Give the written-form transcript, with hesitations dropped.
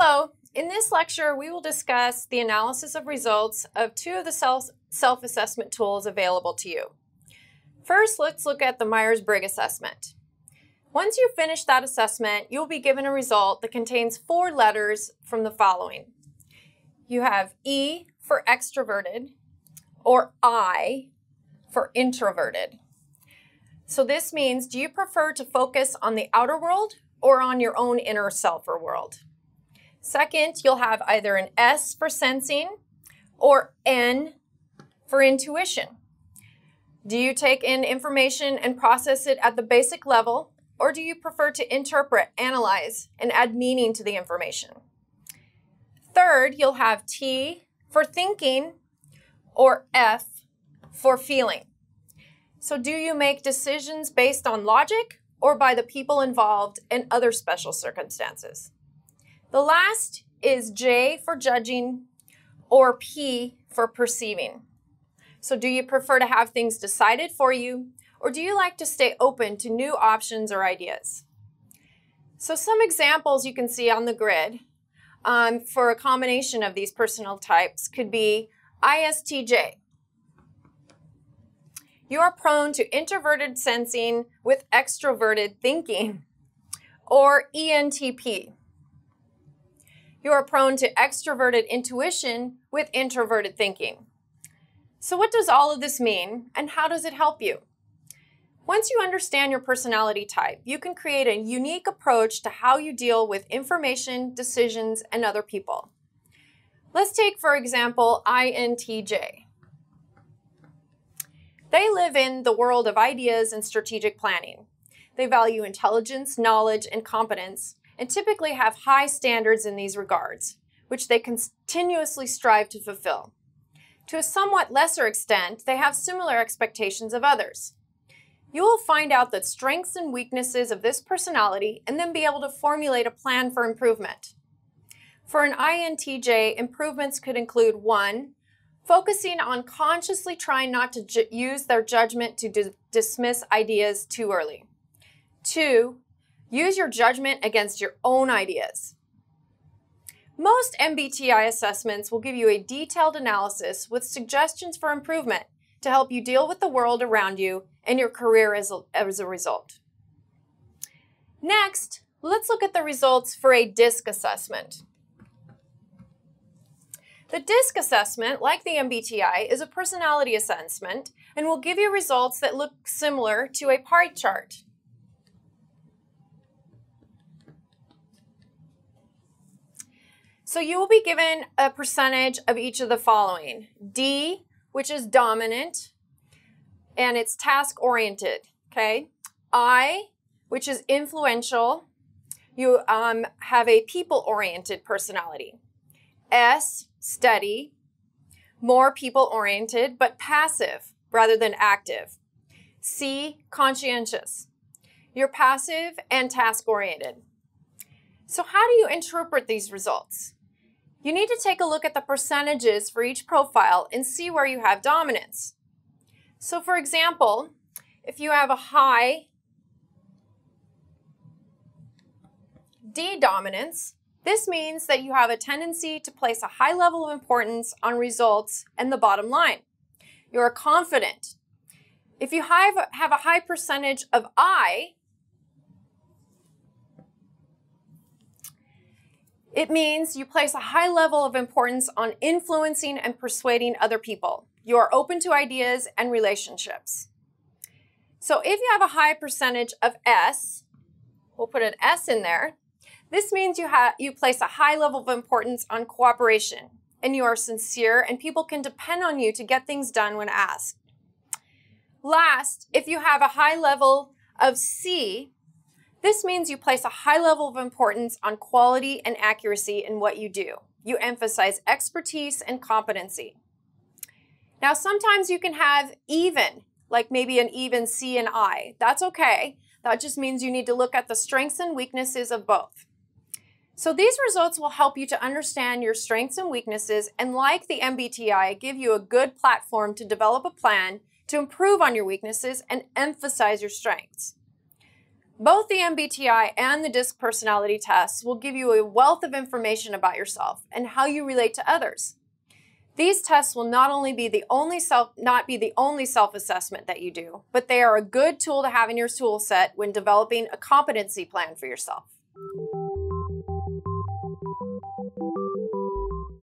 Hello, in this lecture we will discuss the analysis of results of two of the self-assessment tools available to you. First, let's look at the Myers-Briggs assessment. Once you finish that assessment, you'll be given a result that contains 4 letters from the following. You have E for extroverted or I for introverted. So this means, do you prefer to focus on the outer world or on your own inner self or world? Second, you'll have either an S for sensing or N for intuition. Do you take in information and process it at the basic level, or do you prefer to interpret, analyze, and add meaning to the information? Third, you'll have T for thinking or F for feeling. So do you make decisions based on logic or by the people involved and other special circumstances? The last is J for judging or P for perceiving. So do you prefer to have things decided for you, or do you like to stay open to new options or ideas? So some examples you can see on the grid for a combination of these personal types could be ISTJ. You are prone to introverted sensing with extroverted thinking. Or ENTP. You are prone to extroverted intuition with introverted thinking. So what does all of this mean, and how does it help you? Once you understand your personality type, you can create a unique approach to how you deal with information, decisions, and other people. Let's take, for example, INTJ. They live in the world of ideas and strategic planning. They value intelligence, knowledge, and competence, and typically have high standards in these regards, which they continuously strive to fulfill. To a somewhat lesser extent, they have similar expectations of others. You will find out the strengths and weaknesses of this personality and then be able to formulate a plan for improvement. For an INTJ, improvements could include 1, focusing on consciously trying not to use their judgment to dismiss ideas too early. 2, use your judgment against your own ideas. Most MBTI assessments will give you a detailed analysis with suggestions for improvement to help you deal with the world around you and your career as a result. Next, let's look at the results for a DISC assessment. The DISC assessment, like the MBTI, is a personality assessment and will give you results that look similar to a pie chart. So you will be given a percentage of each of the following. D, which is dominant, and it's task-oriented, okay? I, which is influential. You have a people-oriented personality. S, steady, more people-oriented, but passive rather than active. C, conscientious. You're passive and task-oriented. So how do you interpret these results? You need to take a look at the percentages for each profile and see where you have dominance. So for example, if you have a high D dominance, this means that you have a tendency to place a high level of importance on results and the bottom line. You're confident. If you have a high percentage of I, it means you place a high level of importance on influencing and persuading other people. You are open to ideas and relationships. So if you have a high percentage of S, we'll put an S in there, this means you place a high level of importance on cooperation, and you are sincere and people can depend on you to get things done when asked. Last, if you have a high level of C, this means you place a high level of importance on quality and accuracy in what you do. You emphasize expertise and competency. Now, sometimes you can have even, like maybe an even C and I. That's okay. That just means you need to look at the strengths and weaknesses of both. So these results will help you to understand your strengths and weaknesses, and like the MBTI, give you a good platform to develop a plan to improve on your weaknesses and emphasize your strengths. Both the MBTI and the DISC personality tests will give you a wealth of information about yourself and how you relate to others. These tests will not be the only self-assessment that you do, but they are a good tool to have in your tool set when developing a competency plan for yourself.